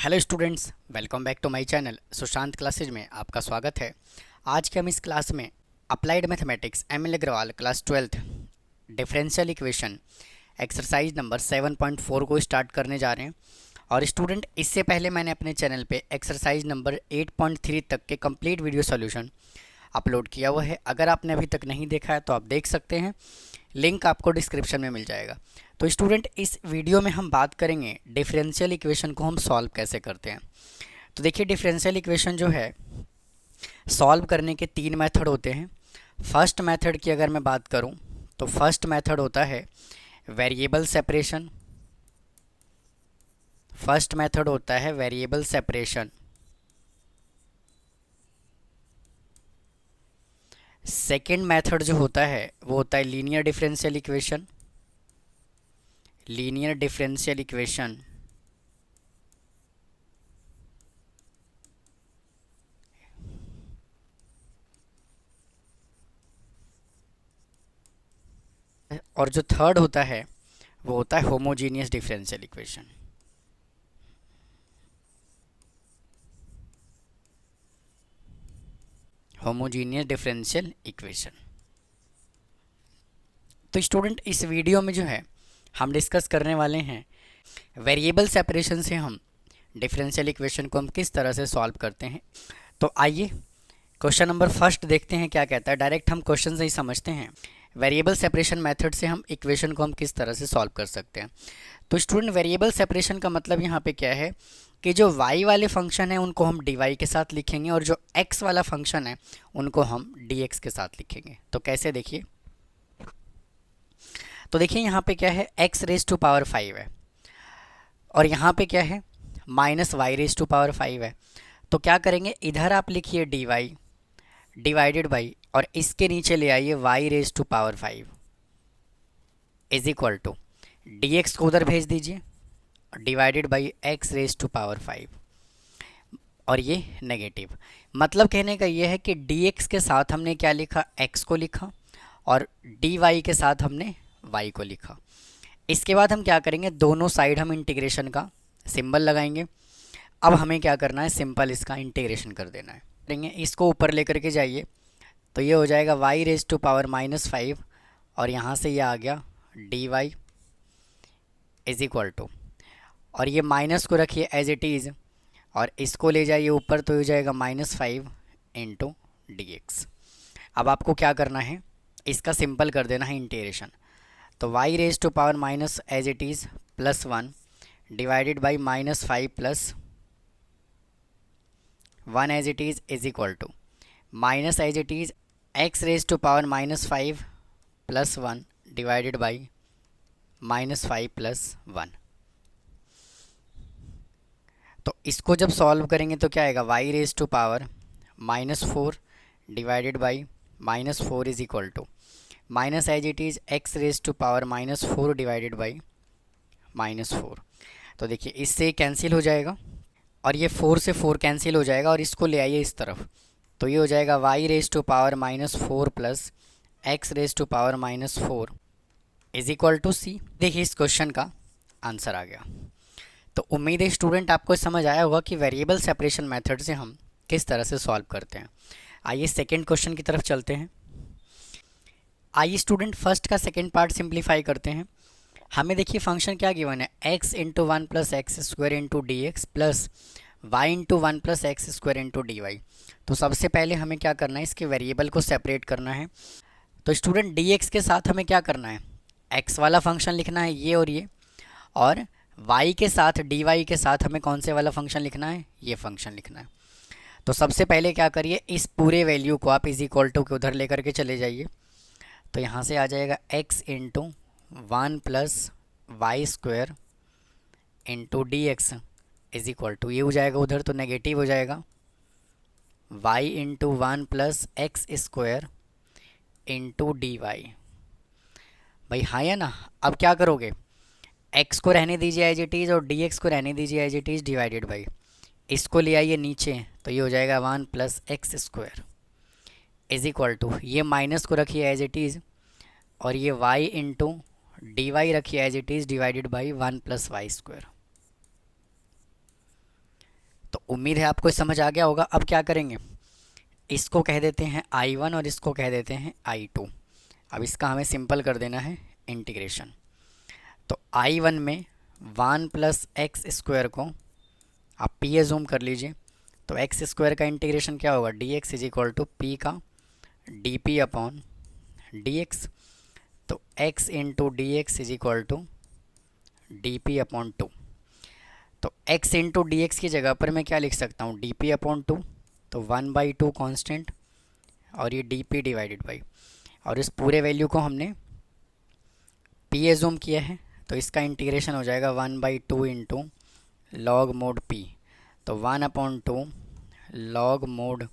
Hello students, welcome back to my channel Sushant classes में आपका स्वागत है। आज के हम इस क्लास में applied mathematics ML. Agarwal class 12th differential equation exercise number 7.4 को स्टार्ट करने जा रहे हैं। और स्टूडेंट, इससे पहले मैंने अपने चैनल पे एक्सरसाइज नंबर 8.3 तक के कंप्लीट वीडियो सॉल्यूशन अपलोड किया हुआ है। अगर आपने अभी तक नहीं देखा है तो आप देख सकते हैं, लिंक आपको डिस्क्रिप्शन में मिल जाएगा। तो स्टूडेंट, इस वीडियो में हम बात करेंगे डिफरेंशियल इक्वेशन को हम सॉल्व कैसे करते हैं। तो देखिए, डिफरेंशियल इक्वेशन जो है सॉल्व करने के 3 मेथड होते हैं। फर्स्ट मेथड की अगर मैं बात करूं तो फर्स्ट मेथड होता है वेरिएबल सेपरेशन। फर्स्ट मेथड होता है वेरिएबल सेपरेशन। सेकेंड मेथड जो होता है वो होता है linear differential equation. Linear differential equation. और जो थर्ड होता है वो होता है homogeneous differential equation. Homogeneous differential equation. तो स्टूडेंट, इस वीडियो में जो है हम डिस्कस करने वाले हैं वेरिएबल सेपरेशन से हम डिफरेंशियल इक्वेशन को हम किस तरह से सॉल्व करते हैं। तो आइए क्वेश्चन नंबर फर्स्ट देखते हैं क्या कहता है। डायरेक्ट हम क्वेश्चन से ही समझते हैं वेरिएबल सेपरेशन मेथड से हम इक्वेशन को हम किस तरह से सॉल्व कर सकते हैं। तो स्टूडेंट, वेरिएबल सेपरेशन का मतलब यहाँ पे क्या है कि जो y वाले फंक्शन है उनको हम dy के साथ लिखेंगे और जो x वाला फंक्शन है उनको हम dx के साथ लिखेंगे। तो कैसे, देखिए। तो देखिए यहाँ पे क्या है, x रेज टू पावर 5 है और यहाँ पे क्या है minus y raise to power 5 है। तो क्या करेंगे, इधर आप लिखिए dy डिवाइडेड बाई और इसके नीचे ले आइए y raise to power 5 is equal to dx को उधर भेज दीजिए divided by x raise to power 5 और ये नेगेटिव। मतलब कहने का ये है कि dx के साथ हमने क्या लिखा, x को लिखा और dy के साथ हमने y को लिखा। इसके बाद हम क्या करेंगे, दोनों साइड हम इंटीग्रेशन का सिंबल लगाएंगे। अब हमें क्या करना है, सिंपल इसका इंटीग्रेशन कर देना है। करेंगे इसको ऊपर लेकर के जाइए तो ये हो जाएगा y रेज टू पावर -5 और यहाँ से ये आ गया dy इज इक्वल टू, और ये माइनस को रखिए एज इट इज़ और इसको ले जाइए ऊपर तो हो जाएगा -5 इंटू dx। अब आपको क्या करना है, इसका सिंपल कर देना है इंटीग्रेशन। तो y raise to power minus as it is +1 divided by -5 plus 1 as it is equal to minus as it is x raise to power -5 plus 1 divided by -5 plus 1। तो इसको जब सॉल्व करेंगे तो क्या आएगा, y raise to power -4 divided by -4 is equal to minus as it is x raise to power -4 divided by -4। तो देखिए इससे कैंसिल हो जाएगा और ये 4 से 4 कैंसिल हो जाएगा और इसको ले आइए इस तरफ तो ये हो जाएगा y raise to power -4 plus x raise to power -4 is equal to c। देखिए इस क्वेश्चन का आंसर आ गया। तो उम्मीद है स्टूडेंट आपको समझ आया होगा कि वेरिएबल सेपरेशन मेथड से हम किस तरह से सॉल्व करते हैं। आइए सेकंड क्वेश्चन की तरफ चलते हैं। आइए स्टूडेंट, फर्स्ट का सेकंड पार्ट सिंप्लीफाई करते हैं। हमें देखिए फंक्शन क्या गिवन है, x into 1 plus x square into D x plus y into 1 plus x square into d y. तो सबसे पहले हमें क्या करना है, इसके वेरिएबल को सेपरेट करना है। तो स्टूडेंट, डी एक्स के साथ हमें क्या करना है, x वाला फंक्शन लिखना है ये और y के साथ dy के साथ हमें कौन से वाला फंक्शन लिखना है, ये फंक्शन लिखना है। तो सबसे पहले क्या करिए, इस पूरे वैल्यू को आप इज इक्वल टू के उधर लेकर के चले जाइए। तो यहाँ से आ जाएगा x into 1 plus Y square into D x is equal to, ये हो जाएगा उधर तो नेगेटिव हो जाएगा y into 1 plus x square into d y. भाई हाँ या ना। अब क्या करोगे, x को रहने दीजिए एज इट इज़ और dx को रहने दीजिए as it is divided by, इसको ले आइए नीचे तो ये हो जाएगा 1 plus x square is equal to, ये माइनस को रखिए एज इट इज़ और ये y इंटू dy रखिए as it is divided by 1 plus Y square. उम्मीद है आपको समझ आ गया होगा। अब क्या करेंगे, इसको कह देते हैं I1 और इसको कह देते हैं I2। अब इसका हमें सिंपल कर देना है इंटीग्रेशन। तो I1 में 1 प्लस एक्स स्क्वायर को आप पी एज्यूम कर लीजिए। तो एक्स स्क्वायर का इंटीग्रेशन क्या होगा, D x is equal to P का D P upon D X. तो x into D x is equal to D P upon two. तो x इंटू डी एक्स की जगह पर मैं क्या लिख सकता हूँ, डी पी अपॉन टू। तो 1/2 कॉन्स्टेंट और ये डी पी डिवाइडेड बाई, और इस पूरे वैल्यू को हमने p एज्यूम किया है। तो इसका इंटीग्रेशन हो जाएगा 1/2 इंटू लॉग मोड p। तो 1/2 लॉग मोड,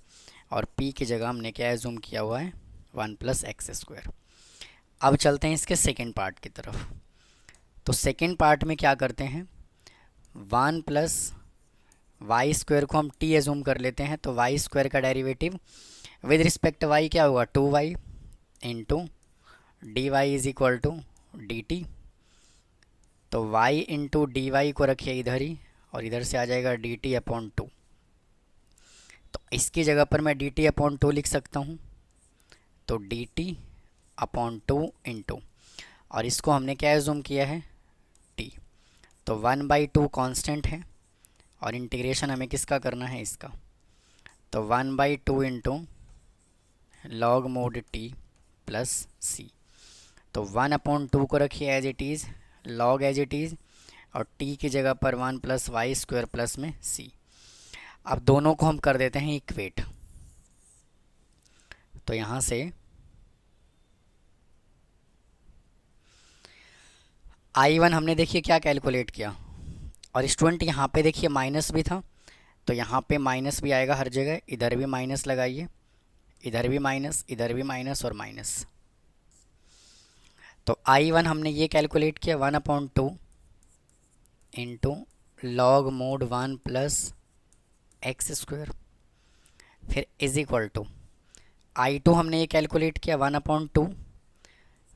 और p की जगह हमने क्या एज्यूम किया हुआ है, 1 प्लस एक्स स्क्वायर। अब चलते हैं इसके सेकेंड पार्ट की तरफ। तो सेकेंड पार्ट में क्या करते हैं, 1 प्लस वाई स्क्वायर को हम t एज्यूम कर लेते हैं। तो वाई स्क्वायर का डेरिवेटिव विद रिस्पेक्ट y क्या होगा, 2y into d y is equal to d t. तो y इंटू डी वाई को रखिए इधर ही, और इधर से आ जाएगा डी टी अपॉन टू। तो इसकी जगह पर मैं डी टी अपॉन टू लिख सकता हूँ। तो D t upon two into, और इसको हमने क्या एज्यूम किया है, t। तो 1/2 कांस्टेंट है, और इंटीग्रेशन हमें किसका करना है, इसका। तो 1/2 into log mod t plus c। तो 1/2 को रखिए as it is, log as it is, और t की जगह पर 1 प्लस वाई स्क्वायर प्लस में c। अब दोनों को हम कर देते हैं इक्वेट। तो यहाँ से I1 हमने देखिए क्या कैलकुलेट किया, और स्टूडेंट यहाँ पे देखिए माइनस भी था, तो यहाँ पे माइनस भी आएगा हर जगह। इधर भी माइनस लगाइए, इधर भी माइनस, इधर भी माइनस और माइनस। तो I1 हमने ये कैलकुलेट किया 1/2 into log mod 1 plus x square, फिर इज इक्वल टू I2 हमने ये कैलकुलेट किया 1/2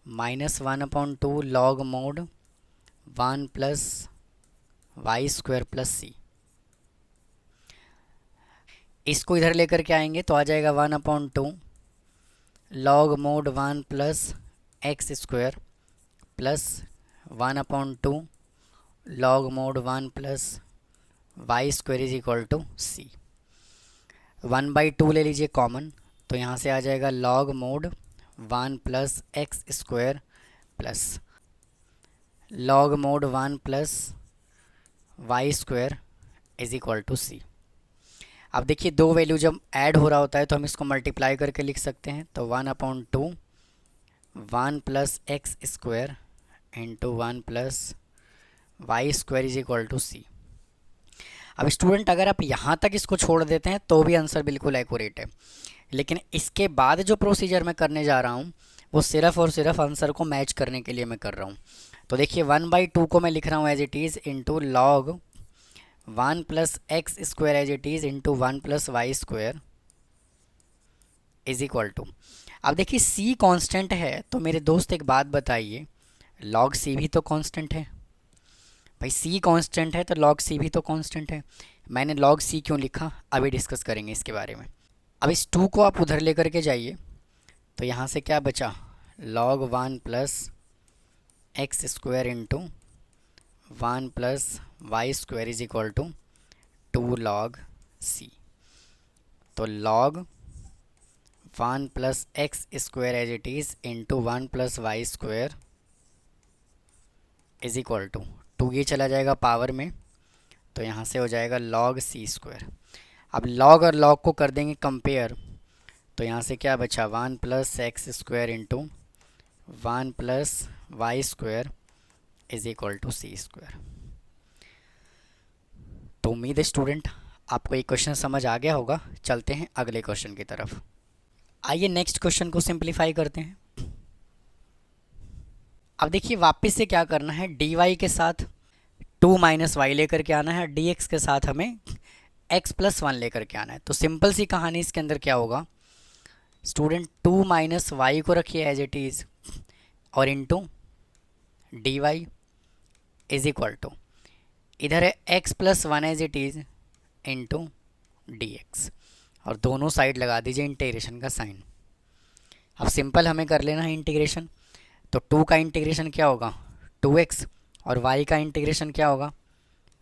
minus 1/2 log mod 1 plus Y square plus C. इसको इधर लेकर के आएंगे तो आ जाएगा 1/2 log mod 1 plus x square plus 1/2 log mod 1 plus Y square is equal to C. 1/2 ले लीजिए कॉमन, तो यहाँ से आ जाएगा log mod 1 plus x square plus log mod 1 plus Y square is equal to C. अब देखिए दो वैल्यू जब ऐड हो रहा होता है तो हम इसको मल्टीप्लाई करके लिख सकते हैं। तो 1/2 1 plus x square into 1 plus Y square is equal to C. अब स्टूडेंट अगर आप यहाँ तक इसको छोड़ देते हैं तो भी आंसर बिल्कुल एक्यूरेट है, लेकिन इसके बाद जो प्रोसीजर मैं करने जा रहा हूँ वो सिर्फ और सिर्फ आंसर को मैच करने के लिए मैं कर रहा हूँ। तो देखिए 1/2 को मैं लिख रहा हूँ as it is into log 1 plus x square as it is into 1 plus Y square is equal to. अब देखिए c कांस्टेंट है, तो मेरे दोस्त एक बात बताइए, लॉग c भी तो कांस्टेंट है भाई। c कांस्टेंट है तो लॉग c भी तो कांस्टेंट है। मैंने लॉग c क्यों लिखा, अभी डिस्कस करेंगे इसके बारे में। अब इस 2 को आप उधर लेकर के जाइए, तो यहाँ से क्या बचा, log 1 plus x square into 1 plus Y square is equal to 2 log c। तो log 1 plus x square as it is into 1 plus Y square is equal to 2 ये चला जाएगा पावर में, तो यहाँ से हो जाएगा लॉग c स्क्वायर। अब लॉग और लॉग को कर देंगे कंपेयर, तो यहाँ से क्या बचा 1 plus x square into 1 plus Y square is equal to c square. तो उम्मीद है स्टूडेंट आपको ये क्वेश्चन समझ आ गया होगा। चलते हैं अगले क्वेश्चन की तरफ। आइए नेक्स्ट क्वेश्चन को सिंप्लीफाई करते हैं। अब देखिए वापस से क्या करना है, डी वाई के साथ 2 माइनस वाई लेकर के आना है, डी एक्स के साथ हमें x प्लस 1 लेकर के आना है। तो सिंपल सी कहानी इसके अंदर क्या होगा स्टूडेंट, 2 माइनस वाई को रखिए एज इट इज़ और into d y is equal to, इधर है x plus 1 as it is into dx और दोनों साइड लगा दीजिए इंटीग्रेशन का साइन। अब सिंपल हमें कर लेना है इंटीग्रेशन। तो 2 का इंटीग्रेशन क्या होगा 2x और y का इंटीग्रेशन क्या होगा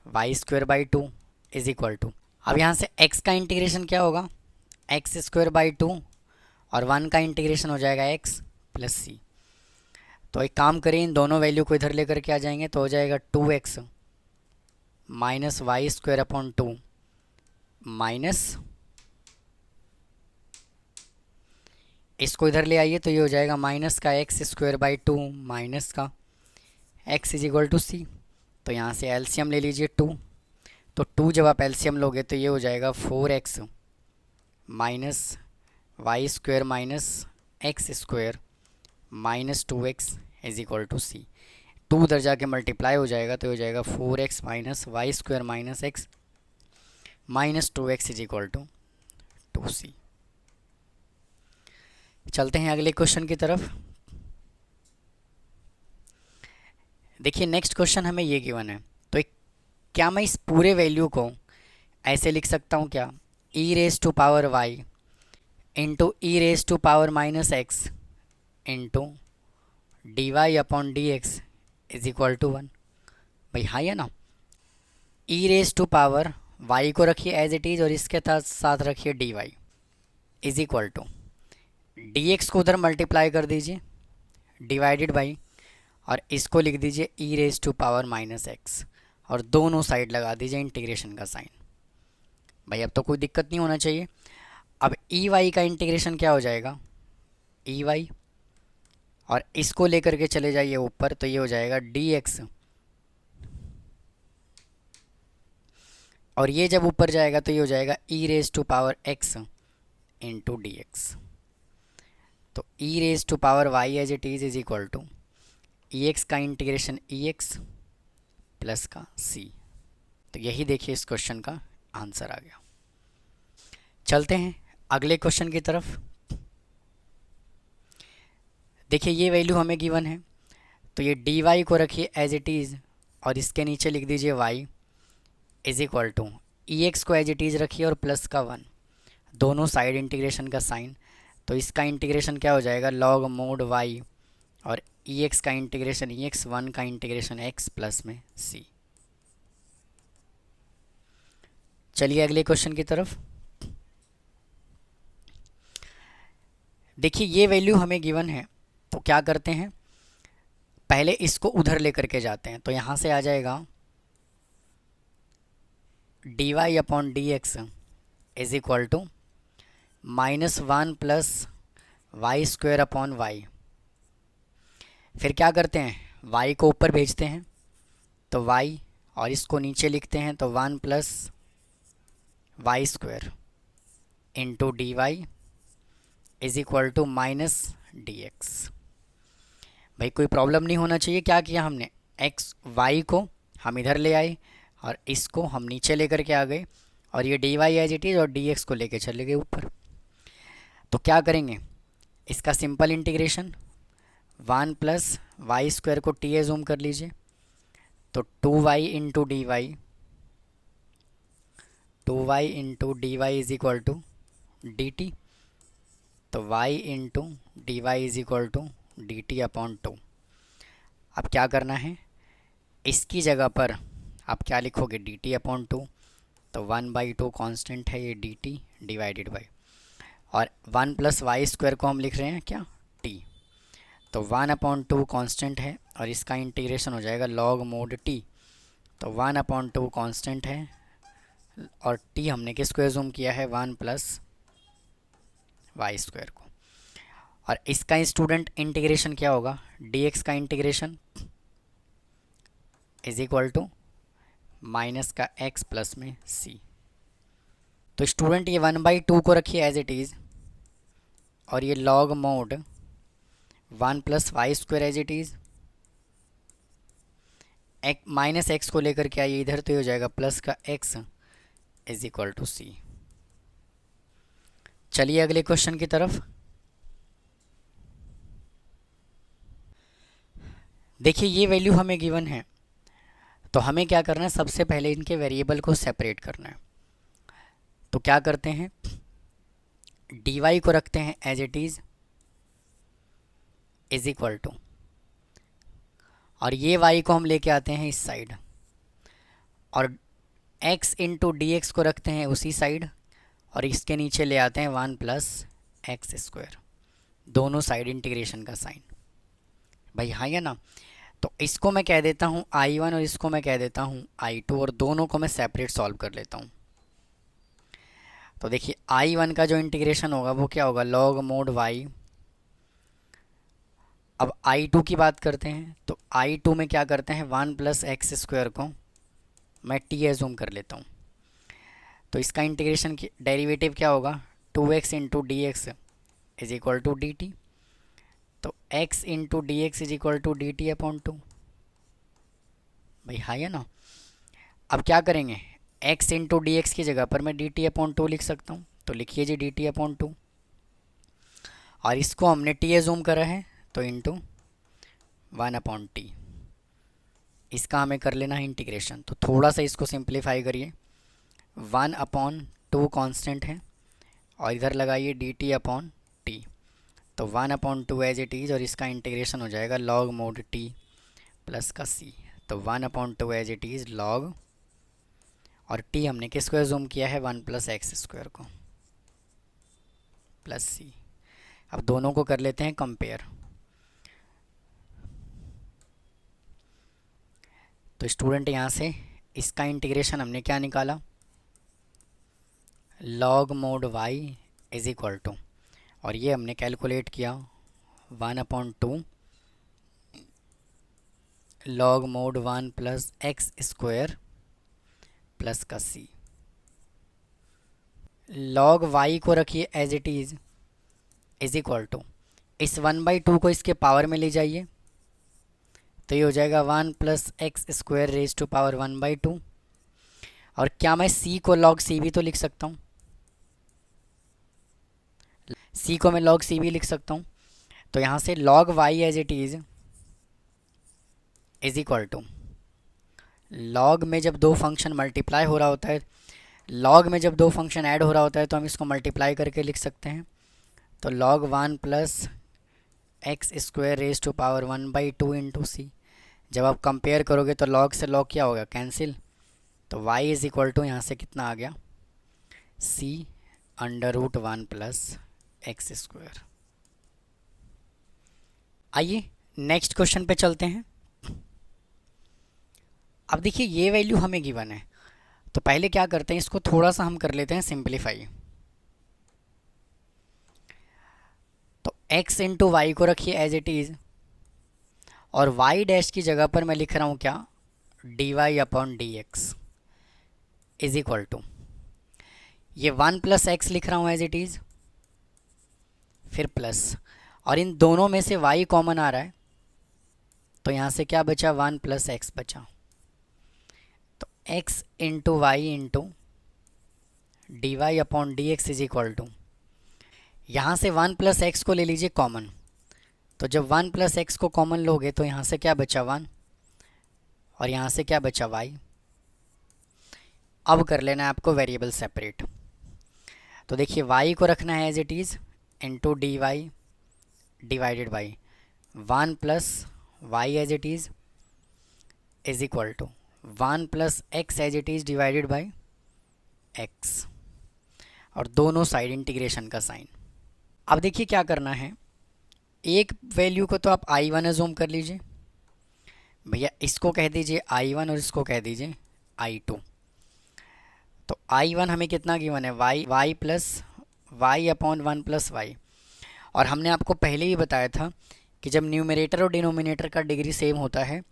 y²/2 इज इक्वल टू, अब यहाँ से x का इंटीग्रेशन क्या होगा x²/2 और 1 का इंटीग्रेशन हो जाएगा x प्लस c। तो एक काम करें, इन दोनों वैल्यू को इधर लेकर के आ जाएंगे तो हो जाएगा 2x माइनस y²/2 माइनस, इसको इधर ले आइए तो ये हो जाएगा माइनस का x²/2 माइनस का x इज इक्वल टू सी। तो यहाँ से एलसीएम ले लीजिए 2, तो 2 जब आप एलसीएम लोगे तो ये हो जाएगा 4x minus y² minus x² minus 2x is equal to C. 2 उधर जाके मल्टीप्लाई हो जाएगा तो हो जाएगा 4x minus y² minus x minus 2x is equal to 2c। चलते हैं अगले क्वेश्चन की तरफ। देखिए नेक्स्ट क्वेश्चन हमें ये गिवन है, तो क्या मैं इस पूरे वैल्यू को ऐसे लिख सकता हूँ क्या e⁻y into e⁻−x into dy/dx is equal to 1। भाई हाँ या ना, e⁻y को रखिए एज इट इज़ और इसके साथ रखिए dy is equal to dx को उधर मल्टीप्लाई कर दीजिए डिवाइडेड बाई और इसको लिख दीजिए e⁻−x और दोनों साइड लगा दीजिए इंटीग्रेशन का साइन। भाई अब तो कोई दिक्कत नहीं होना चाहिए। अब ई का इंटीग्रेशन क्या हो जाएगा ई और इसको लेकर के चले जाइए ऊपर तो ये हो जाएगा dx और ये जब ऊपर जाएगा तो ये हो जाएगा e⁻x इंटू dx। तो e⁻y as it is equal to ex का इंटीग्रेशन ex प्लस का c। तो यही देखिए इस क्वेश्चन का आंसर आ गया। चलते हैं अगले क्वेश्चन की तरफ। देखिए ये वैल्यू हमें गिवन है, तो ये dy को रखिए एज इट इज़ और इसके नीचे लिख दीजिए y is equal to ex को एज इट इज़ रखिए और प्लस का 1, दोनों साइड इंटीग्रेशन का साइन। तो इसका इंटीग्रेशन क्या हो जाएगा log mod y और ex का इंटीग्रेशन ex 1 का इंटीग्रेशन x प्लस में c। चलिए अगले क्वेश्चन की तरफ। देखिए ये वैल्यू हमें गिवन है, तो क्या करते हैं पहले इसको उधर लेकर के जाते हैं। तो यहाँ से आ जाएगा dy/dx is equal to -1 plus y²/y। फिर क्या करते हैं y को ऊपर भेजते हैं तो y और इसको नीचे लिखते हैं तो 1 plus y² into dy is equal to minus dx। भाई कोई प्रॉब्लम नहीं होना चाहिए। क्या किया हमने y को हम इधर ले आए और इसको हम नीचे लेकर के आ गए और ये dy एज इट इज़ और dx को लेके चले गए ऊपर। तो क्या करेंगे इसका सिंपल इंटीग्रेशन 1 प्लस y² को t जूम कर लीजिए तो 2y into dy is equal to dt। तो y into dy is equal to dt/2। अब क्या करना है इसकी जगह पर आप क्या लिखोगे dt/2। तो 1/2 कांस्टेंट है ये dt डिवाइडेड बाई और 1 प्लस y² को हम लिख रहे हैं क्या t। तो 1/2 कांस्टेंट है और इसका इंटीग्रेशन हो जाएगा log mod t। तो 1/2 कांस्टेंट है और t हमने किसको जूम किया है 1 प्लस y² को। और इसका स्टूडेंट इंटीग्रेशन क्या होगा dx का integration is equal to minus का x प्लस में c। तो स्टूडेंट ये 1/2 को रखिए एज इट इज़ और ये log mod 1 plus y² as it is minus x को लेकर के आइए इधर तो ये हो जाएगा प्लस का x is equal to c। चलिए अगले क्वेश्चन की तरफ। देखिए ये वैल्यू हमें गिवन है, तो हमें क्या करना है सबसे पहले इनके वेरिएबल को सेपरेट करना है। तो क्या करते हैं, डी वाई को रखते हैं as it is equal to, और ये y को हम लेके आते हैं इस साइड, और x इंटू डी एक्स को रखते हैं उसी साइड, और इसके नीचे ले आते हैं 1 प्लस एक्स स्क्वायर, दोनों साइड इंटीग्रेशन का साइन। भाई हाँ या ना। तो इसको मैं कह देता हूँ I1 और इसको मैं कह देता हूँ I2, और दोनों को मैं सेपरेट सॉल्व कर लेता हूँ। तो देखिए I1 का जो इंटीग्रेशन होगा वो क्या होगा, लॉग मोड y। अब I2 की बात करते हैं, तो I2 में क्या करते हैं, 1 प्लस एक्स स्क्वायर को मैं t एज्यूम कर लेता हूँ। तो इसका इंटीग्रेशन की डेरिवेटिव क्या होगा, 2x into D x is equal to d t. तो x into D x is equal to d t upon 2। भाई हाँ या ना। अब क्या करेंगे, x इंटू डी एक्स की जगह पर मैं डी टी अपॉन 2 लिख सकता हूँ, तो लिखिए जी डी टी अपॉन 2, और इसको हमने t एज्यूम करा है तो इंटू 1 अपॉन टी, इसका हमें कर लेना है इंटीग्रेशन। तो थोड़ा सा इसको सिंप्लीफाई करिए, 1 अपॉन 2 कॉन्स्टेंट है, और इधर लगाइए डी टी अपॉन टी, तो 1 अपॉन 2 एज इट इज़, और इसका इंटीग्रेशन हो जाएगा लॉग मोड टी प्लस का सी। तो 1 upon 2 as it is log, और टी हमने किसको एज्यूम किया है, 1 प्लस एक्स स्क्वायर को प्लस सी। अब दोनों को कर लेते हैं कंपेयर। तो स्टूडेंट यहाँ से इसका इंटीग्रेशन हमने क्या निकाला, log mod y is equal to, और ये हमने कैलकुलेट किया 1 upon 2 log mod 1 plus x square plus का सी। लॉग y को रखिए as it is equal to, इस 1/2 को इसके पावर में ले जाइए, तो ये हो जाएगा 1 plus x square raise to power 1/2। और क्या मैं c को लॉग सी भी तो लिख सकता हूँ, c को मैं लॉग सी भी लिख सकता हूँ। तो यहाँ से log y as it is equal to, log में जब दो फंक्शन मल्टीप्लाई हो रहा होता है, लॉग में जब दो फंक्शन ऐड हो रहा होता है तो हम इसको मल्टीप्लाई करके लिख सकते हैं। तो log 1 plus x square raise to power 1/2 into C. जब आप कंपेयर करोगे तो लॉग से लॉग क्या होगा, कैंसिल। तो y इज इक्वल टू यहाँ से कितना आ गया, c under root 1 plus x square. आइए नेक्स्ट क्वेश्चन पे चलते हैं। अब देखिए ये वैल्यू हमें गिवन है, तो पहले क्या करते हैं, इसको थोड़ा सा हम कर लेते हैं सिंप्लीफाई। तो x इंटू वाई को रखिए एज इट इज़, और y डैश की जगह पर मैं लिख रहा हूँ क्या, d y upon D x is equal to, ये 1 प्लस एक्स लिख रहा हूँ एज इट इज़, फिर प्लस, और इन दोनों में से y कॉमन आ रहा है, तो यहाँ से क्या बचा, 1 प्लस एक्स बचा। तो x into y into d y upon D x is equal to, यहाँ से 1 प्लस एक्स को ले लीजिए कॉमन, तो जब 1 प्लस एक्स को कॉमन लोगे तो यहाँ से क्या बचा 1, और यहाँ से क्या बचा y। अब कर लेना है आपको वेरिएबल सेपरेट। तो देखिए y को रखना है as it is into d y divided by 1 plus y as it is equal to 1 plus x as it is divided by x, और दोनों साइड इंटीग्रेशन का साइन। अब देखिए क्या करना है, एक वैल्यू को तो आप I1 एज्यूम कर लीजिए, भैया इसको कह दीजिए I1 और इसको कह दीजिए I2। तो I1 हमें कितना गिवन है, y plus y upon 1 plus y, और हमने आपको पहले ही बताया था कि जब न्यूमरेटर और डिनोमिनेटर का डिग्री सेम होता है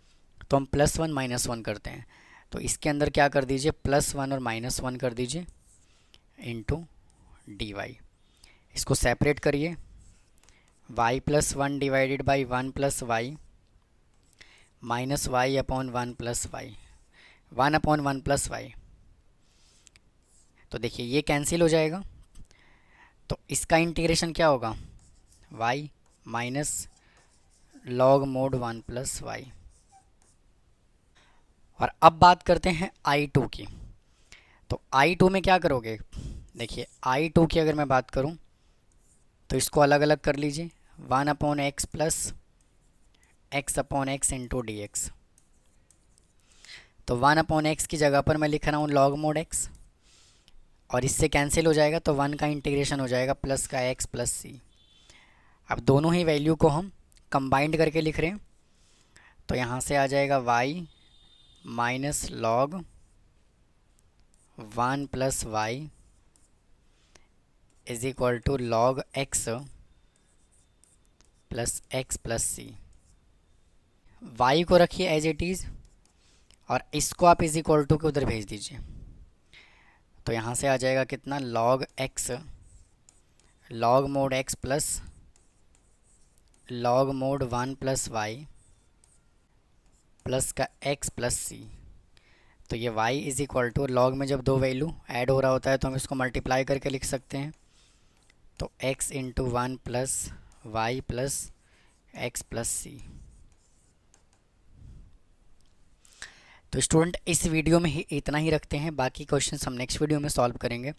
तो हम +1 -1 करते हैं। तो इसके अंदर क्या कर दीजिए, +1 और -1 कर दीजिए इंटू डी वाई। इसको सेपरेट करिए, y plus 1 divided by 1 plus y minus y upon 1 plus y, 1 upon 1 plus y. तो देखिए ये कैंसिल हो जाएगा, तो इसका इंटीग्रेशन क्या होगा, y minus log mod 1 plus y. और अब बात करते हैं I2 की। तो I2 में क्या करोगे, देखिए I2 की अगर मैं बात करूं तो इसको अलग अलग कर लीजिए, 1/x plus x/x into D X. तो 1/x की जगह पर मैं लिख रहा हूँ log mod x, और इससे कैंसिल हो जाएगा तो 1 का इंटीग्रेशन हो जाएगा प्लस का x प्लस सी। अब दोनों ही वैल्यू को हम कंबाइंड करके लिख रहे हैं, तो यहाँ से आ जाएगा y minus log 1 plus y is equal to log x plus x plus c. y को रखिए एज इट इज़ और इसको आप इज इक्वल टू के उधर भेज दीजिए। तो यहाँ से आ जाएगा कितना, log x log mod x plus log mod 1 plus Y plus का x प्लस सी। तो ये y is equal to, log में जब दो वैल्यू ऐड हो रहा होता है तो हम इसको मल्टीप्लाई करके लिख सकते हैं, तो x into 1 plus Y plus X plus सी। तो स्टूडेंट इस वीडियो में ही इतना ही रखते हैं, बाकी क्वेश्चन हम नेक्स्ट वीडियो में सॉल्व करेंगे।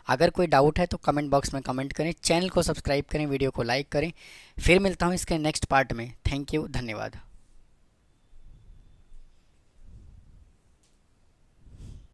अगर कोई डाउट है तो कमेंट बॉक्स में कमेंट करें, चैनल को सब्सक्राइब करें, वीडियो को लाइक करें। फिर मिलता हूँ इसके नेक्स्ट पार्ट में। थैंक यू, धन्यवाद।